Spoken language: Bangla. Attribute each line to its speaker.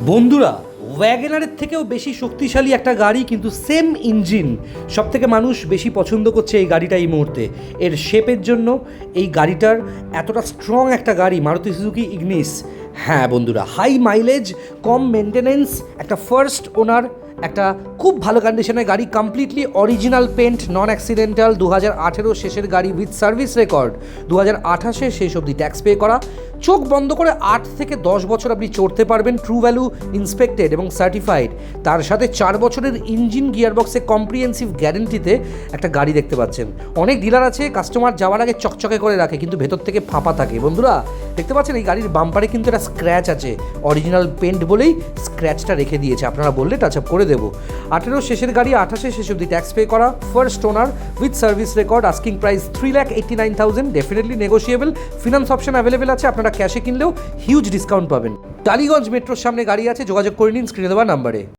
Speaker 1: বন্ধুরা, ওয়াগনারের থেকেও বেশি শক্তিশালী একটা গাড়ি, কিন্তু সেম ইঞ্জিন, সব থেকে মানুষ বেশি পছন্দ করছে এই গাড়িটা এই মুহূর্তে। এর শেপের জন্য এই গাড়িটার এতটা স্ট্রং একটা গাড়ি মারুতি সুজুকি ইগনিস। হ্যাঁ বন্ধুরা, হাই মাইলেজ, কম মেনটেনেন্স, একটা ফার্স্ট ওনার, একটা খুব ভালো কন্ডিশনের গাড়ি, কমপ্লিটলি অরিজিনাল পেন্ট, নন অ্যাক্সিডেন্টাল, 2018 শেষের গাড়ি উইথ সার্ভিস রেকর্ড, 2028 শেষ অবধি ট্যাক্স পে করা। চোখ বন্ধ করে 8 থেকে 10 বছর আপনি চড়তে পারবেন, ট্রু ভ্যালু ইন্সপেক্টেড এবং সার্টিফাইড। তার সাথে 4 বছরের ইঞ্জিন গিয়ারবক্সে কম্প্রিহেন্সিভ গ্যারেন্টিতে একটা গাড়ি দেখতে পাচ্ছেন। অনেক ডিলার আছে কাস্টমার যাওয়ার আগে চকচকে করে রাখে, কিন্তু ভেতর থেকে ফাঁপা থাকে। বন্ধুরা দেখতে পাচ্ছেন এই গাড়ির বাম্পারে কিন্তু একটা স্ক্র্যাচ আছে, অরিজিনাল পেন্ট বলেই স্ক্র্যাচটা রেখে দিয়েছে, আপনারা বললে টাচ আপ করে দেবো। 18 শেষের গাড়ি, 28 শেষ অবধি ট্যাক্স পে করা, first owner with service record, asking price 3,89,000, definitely negotiable. Finance option available আছে, আপনারা ক্যাশে কিনলেও হিউজ ডিসকাউন্ট পাবেন। টালিগঞ্জ মেট্রোর সামনে গাড়ি আছে, যোগাযোগ করে নিন স্ক্রিনে দেওয়া নাম্বারে।